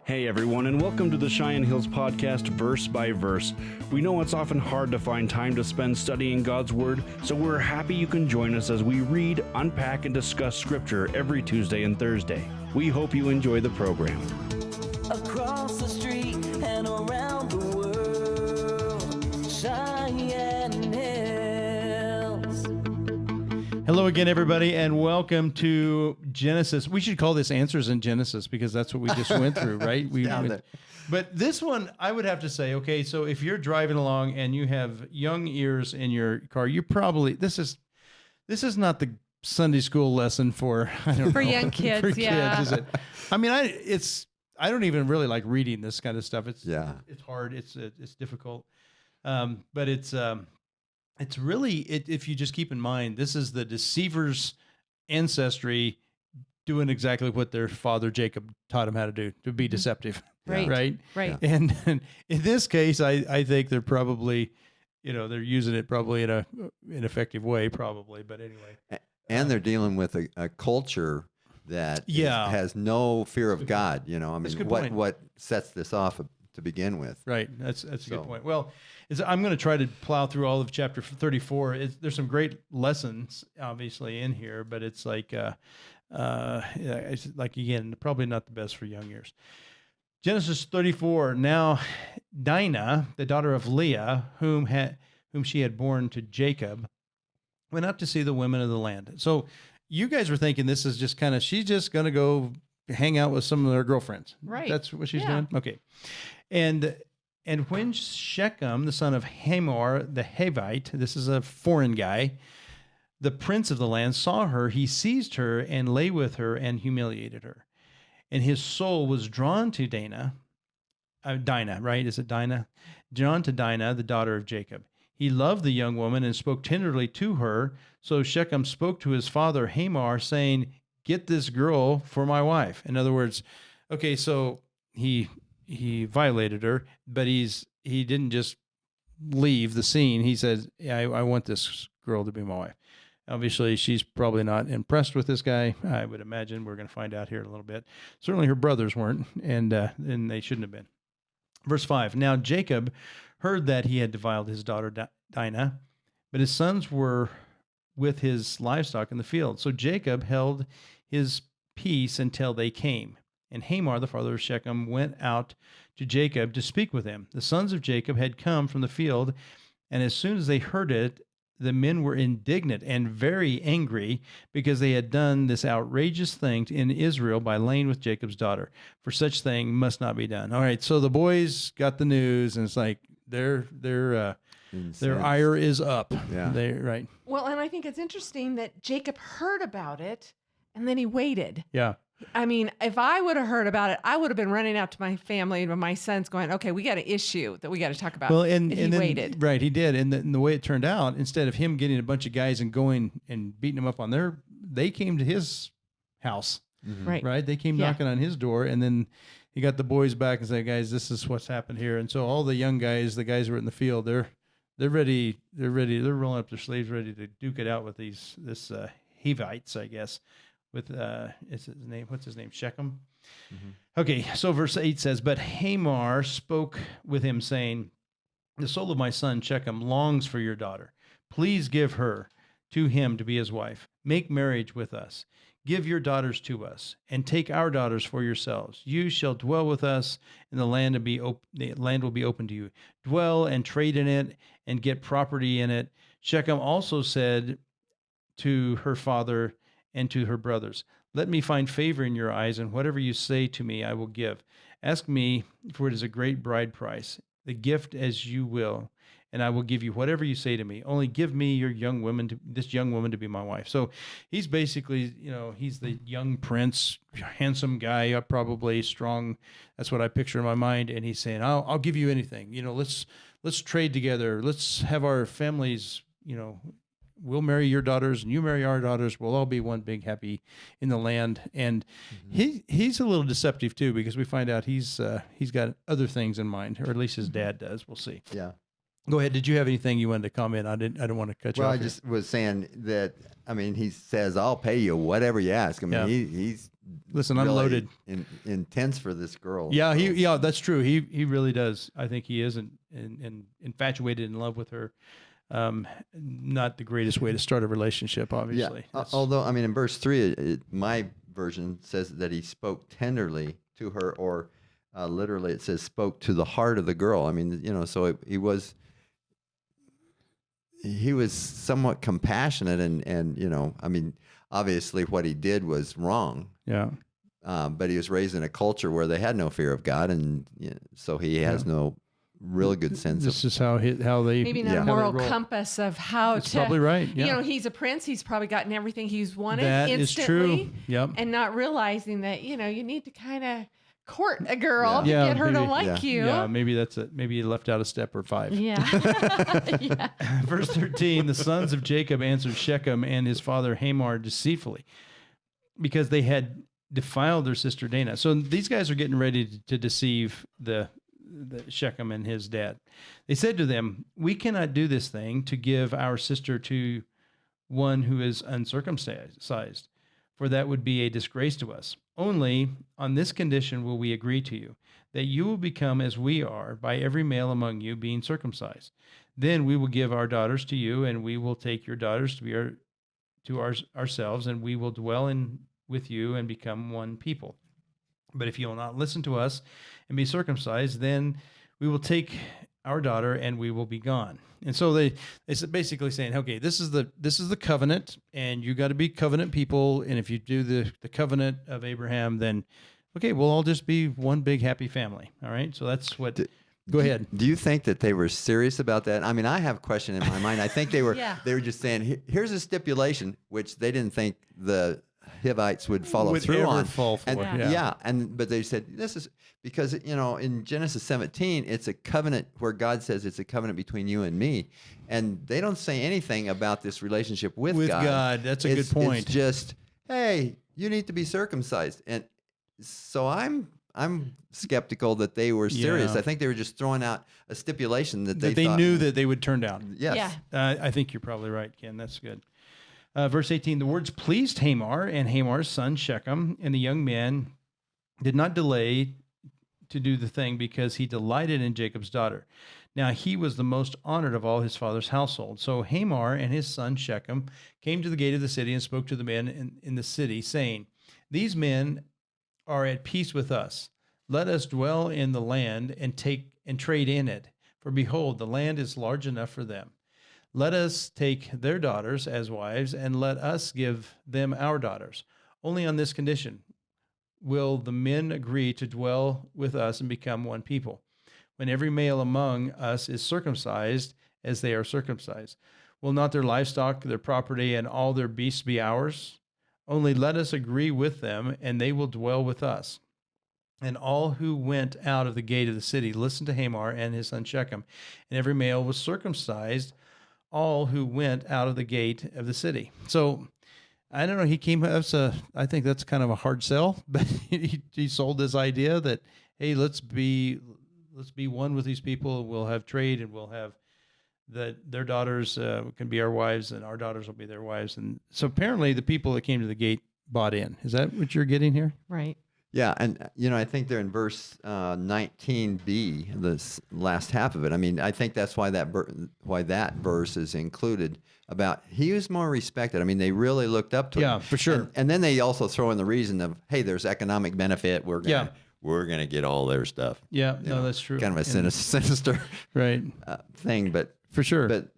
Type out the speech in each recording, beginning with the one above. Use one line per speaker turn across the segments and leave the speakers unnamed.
Hey everyone, and welcome to the Cheyenne Hills Podcast, Verse by Verse. We know it's often hard to find time to spend studying God's Word, so we're happy you can join us as we read, unpack, and discuss Scripture every Tuesday and Thursday. We hope you enjoy the program.
Across the street and around the world, Cheyenne Hills.
Hello again, everybody, and welcome to Genesis. We should call this Answers in Genesis because that's what we just went through, right? But this one, I would have to say, okay, so if you're driving along and you have young ears in your car, you probably this is not the Sunday school lesson for
young kids,
for
yeah.
kids, is it? I mean, I don't even really like reading this kind of stuff. It's hard. It's difficult, but it's really, if you just keep in mind, this is the deceiver's ancestry doing exactly what their father Jacob taught him how to do, to be deceptive.
Right.
Right.
Right.
Yeah. And in this case, I think they're probably, they're using it probably in an effective way, probably. But anyway.
And they're dealing with a culture that has no fear of God. I mean, what sets this off to begin with?
Right. That's a good point. Well, I'm going to try to plow through all of chapter 34. There's some great lessons, obviously, in here, but it's like, again, probably not the best for young ears. Genesis 34. Now, Dinah, the daughter of Leah, whom she had borne to Jacob, went out to see the women of the land. So you guys were thinking this is just kind of, she's just going to go hang out with some of their girlfriends.
Right.
That's what she's doing? Okay. And when Shechem, the son of Hamor, the Hivite, this is a foreign guy, the prince of the land, saw her, he seized her and lay with her and humiliated her. And his soul was drawn to Dinah, right? Is it Dinah? Drawn to Dinah, the daughter of Jacob. He loved the young woman and spoke tenderly to her. So Shechem spoke to his father Hamor, saying, "Get this girl for my wife." In other words, okay, so he violated her, but he didn't just leave the scene. He said, "Yeah, I want this girl to be my wife." Obviously, she's probably not impressed with this guy. I would imagine we're going to find out here in a little bit. Certainly, her brothers weren't, and they shouldn't have been. Verse 5, now Jacob heard that he had defiled his daughter Dinah, but his sons were with his livestock in the field. So Jacob held his peace until they came. And Hamor, the father of Shechem, went out to Jacob to speak with him. The sons of Jacob had come from the field, and as soon as they heard it, the men were indignant and very angry because they had done this outrageous thing in Israel by laying with Jacob's daughter. For such thing must not be done. All right, so the boys got the news, and it's like their ire is up.
Yeah,
right.
Well, and I think it's interesting that Jacob heard about it and then he waited.
Yeah.
I mean, if I would have heard about it, I would have been running out to my family and my sons going, okay, we got an issue that we got to talk about.
Well, and
he
then,
waited.
Right, he did. And the way it turned out, instead of him getting a bunch of guys and going and beating them up on they came to his house.
Mm-hmm.
Right. They came knocking on his door, and then he got the boys back and said, "Guys, this is what's happened here." And so all the young guys, the guys who were in the field, they're ready. They're rolling up their sleeves, ready to duke it out with this Hivites, I guess. With what's his name? Shechem. Mm-hmm. Okay, so verse 8 says, "But Hamor spoke with him, saying, the soul of my son Shechem longs for your daughter. Please give her to him to be his wife. Make marriage with us. Give your daughters to us, and take our daughters for yourselves. You shall dwell with us, and the land will be open to you. Dwell and trade in it, and get property in it." Shechem also said to her father and to her brothers, "Let me find favor in your eyes, and whatever you say to me I will give. Ask me, for it is a great bride price, the gift as you will, and I will give you whatever you say to me. Only give me this young woman to be my wife." So he's basically, he's the young prince, handsome guy, probably strong. That's what I picture in my mind. And he's saying, I'll give you anything. Let's trade together. Let's have our families, we'll marry your daughters and you marry our daughters. We'll all be one big happy in the land. And he's a little deceptive too, because we find out he's got other things in mind, or at least his dad does. We'll see.
Yeah.
Go ahead. Did you have anything you wanted to comment? I don't want to cut you off.
Well, I
here.
just was saying that. I mean, he says, "I'll pay you whatever you ask." I mean, he's
listen. I'm
really
loaded.
Intense for this girl.
Yeah, that's true. He really does. I think he is and infatuated in love with her. Not the greatest way to start a relationship, obviously.
Yeah. Although, I mean, in verse 3, my version says that he spoke tenderly to her, or literally it says spoke to the heart of the girl. I mean, so he was somewhat compassionate and I mean, obviously what he did was wrong.
Yeah.
But he was raised in a culture where they had no fear of God, and so he has no real good sense.
This is how they
maybe not a moral compass of how
That's
to.
probably right. Yeah.
He's a prince. He's probably gotten everything he's wanted
That
instantly.
is true. Yep.
And not realizing that you need to kind of court a girl to get her to like you.
Yeah, maybe that's it. Maybe you left out a step or 5.
Yeah. Yeah.
Verse 13, the sons of Jacob answered Shechem and his father Hamor deceitfully because they had defiled their sister Dinah. So these guys are getting ready to deceive the Shechem and his dad. They said to them, "We cannot do this thing to give our sister to one who is uncircumcised, for that would be a disgrace to us. Only on this condition will we agree to you, that you will become as we are by every male among you being circumcised. Then we will give our daughters to you, and we will take your daughters to be ourselves, and we will dwell with you and become one people. But if you will not listen to us and be circumcised, then we will take our daughter and we will be gone." And so they basically saying, okay, this is the covenant, and you got to be covenant people. And if you do the covenant of Abraham, then okay, we'll all just be one big happy family. All right. So that's what. Go ahead.
Do you think that they were serious about that? I mean, I have a question in my mind. I think they were. They were just saying, here's a stipulation, which they didn't think the Hivites would follow through on.
Fall for.
But they said this is because in Genesis 17 it's a covenant where God says it's a covenant between you and me, and they don't say anything about this relationship with God.
That's a good point.
It's just, hey, you need to be circumcised, and so I'm skeptical that they were serious.
Yeah.
I think they were just throwing out a stipulation that they
knew that they would turn down.
Yes.
Yeah.
I think you're probably right, Ken. That's good. Verse 18, the words pleased Hamor and Hamor's son Shechem, and the young man did not delay to do the thing because he delighted in Jacob's daughter. Now he was the most honored of all his father's household. So Hamor and his son Shechem came to the gate of the city and spoke to the men in the city, saying, "These men are at peace with us. Let us dwell in the land and trade in it. For behold, the land is large enough for them. Let us take their daughters as wives, and let us give them our daughters. Only on this condition will the men agree to dwell with us and become one people. When every male among us is circumcised as they are circumcised, will not their livestock, their property, and all their beasts be ours? Only let us agree with them, and they will dwell with us." And all who went out of the gate of the city listened to Hamor and his son Shechem, and every male was circumcised, all who went out of the gate of the city. So I don't know. He came. I think that's kind of a hard sell, but he sold this idea that, hey, let's be one with these people. We'll have trade, and we'll have their daughters can be our wives, and our daughters will be their wives. And so apparently, the people that came to the gate bought in. Is that what you're getting here?
Right.
Yeah, and I think they're in verse 19b, the last half of it. I mean, I think that's why that verse is included. About he was more respected. I mean, they really looked up to him.
Yeah, for sure.
And then they also throw in the reason of, hey, there's economic benefit. We're gonna get all their stuff.
Yeah, that's true.
Kind of a sinister
right
thing, but
for sure.
But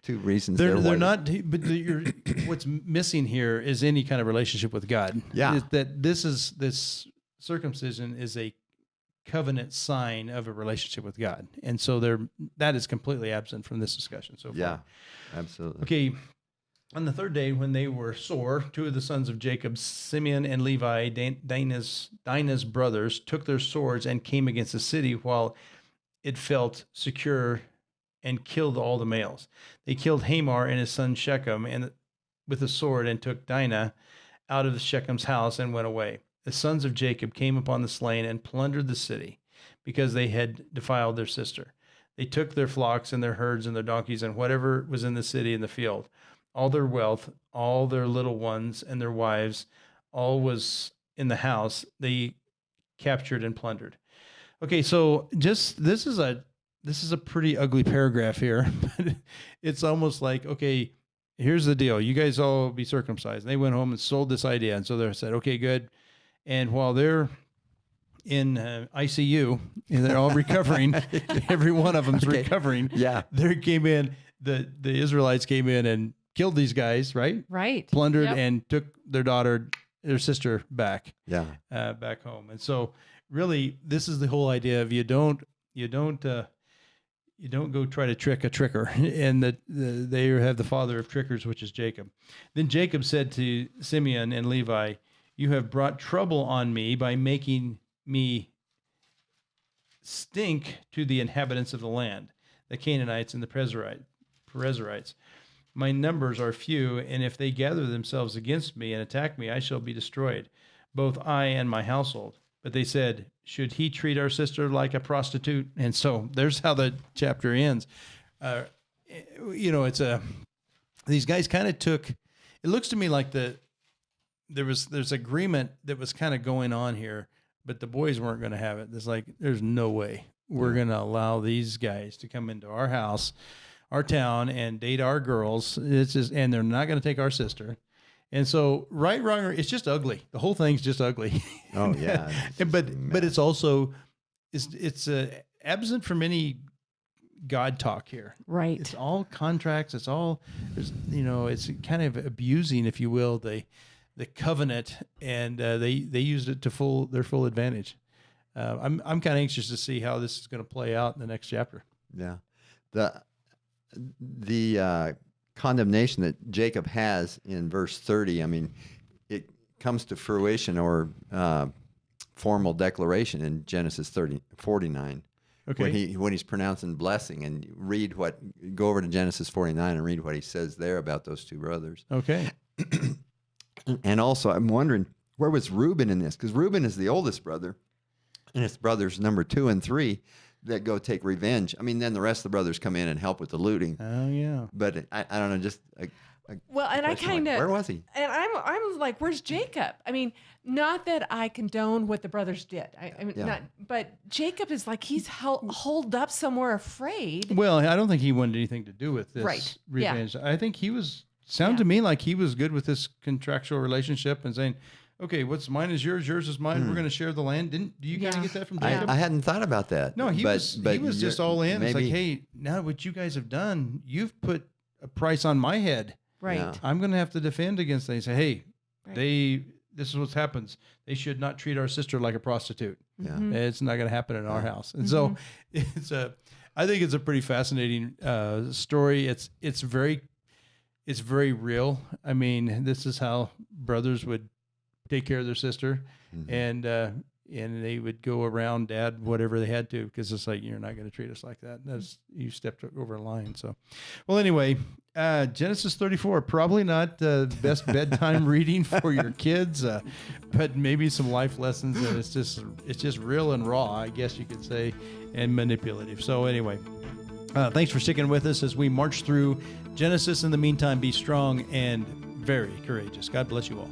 two reasons
they're not. But what's missing here is any kind of relationship with God.
Yeah,
that this circumcision is a covenant sign of a relationship with God, and so that is completely absent from this discussion so far.
Yeah, absolutely.
Okay, on the third day, when they were sore, two of the sons of Jacob, Simeon and Levi, Dinah's brothers, took their swords and came against the city while it felt secure, and killed all the males. They killed Hamor and his son Shechem with a sword, and took Dinah out of Shechem's house and went away. The sons of Jacob came upon the slain and plundered the city, because they had defiled their sister. They took their flocks and their herds and their donkeys and whatever was in the city and the field, all their wealth, all their little ones and their wives, all was in the house. They captured and plundered. Okay, so just this is a pretty ugly paragraph here. It's almost like, okay, here's the deal. You guys all be circumcised. And they went home and sold this idea. And so they said, okay, good. And while they're in ICU and they're all recovering, every one of them's recovering.
Yeah.
There came in, the Israelites came in and killed these guys, right?
Right.
Plundered
Yep.
and took their sister back.
Yeah.
Back home. And so really this is the whole idea of you don't go try to trick a tricker, and they have the father of trickers, which is Jacob. Then Jacob said to Simeon and Levi, "You have brought trouble on me by making me stink to the inhabitants of the land, the Canaanites and the Perizzites. My numbers are few, and if they gather themselves against me and attack me, I shall be destroyed, both I and my household." But they said, "Should he treat our sister like a prostitute?" And so there's how the chapter ends. These guys kind of took, it looks to me like there's agreement that was kind of going on here, but the boys weren't going to have it. It's like, there's no way we're going to allow these guys to come into our house, our town, and date our girls. And they're not going to take our sister. And so, right, wrong, or it's just ugly. The whole thing's just ugly.
Oh yeah.
But it's also it's absent from any God talk here.
Right.
It's all contracts. It's all it's kind of abusing, if you will, the covenant, and they used it to their full advantage. I'm kind of anxious to see how this is going to play out in the next chapter.
Yeah. The condemnation that Jacob has in verse 30, I mean, it comes to fruition or formal declaration in Genesis 49.
Okay.
When he's pronouncing blessing, and go over to Genesis 49 and read what he says there about those two brothers.
Okay.
And also, I'm wondering, where was Reuben in this? Because Reuben is the oldest brother, and it's brothers number 2 and 3 that go take revenge. I mean, then the rest of the brothers come in and help with the looting.
Oh yeah.
But I don't know, just
Well, and I kind of,
where was he?
And I'm like, where's Jacob? I mean, not that I condone what the brothers did. I mean,
Yeah.
but Jacob is like, he's holed up somewhere afraid.
Well, I don't think he wanted anything to do with this
Right. Yeah.
revenge. I think he sounded to me like he was good with this contractual relationship and saying, okay, what's mine is yours, yours is mine. We're going to share the land. Do you guys
Yeah.
get that from Jacob?
I hadn't thought about that.
No, he was just all in. It's like,
maybe-
hey, now what you guys have done, you've put a price on my head.
Right.
Yeah.
I'm going to have to defend against that. Say, hey,
Right.
this is what happens. They should not treat our sister like a prostitute.
Yeah.
It's not going to happen in our house. And so I think it's a pretty fascinating story. It's very real. I mean, this is how brothers would take care of their sister, and they would go around dad whatever they had to, because it's like, you're not going to treat us like that. You stepped over a line. So, well, anyway, Genesis 34, probably not the best bedtime reading for your kids, but maybe some life lessons. And it's just real and raw, I guess you could say, and manipulative. So anyway, thanks for sticking with us as we march through Genesis. In the meantime, be strong and very courageous. God bless you all.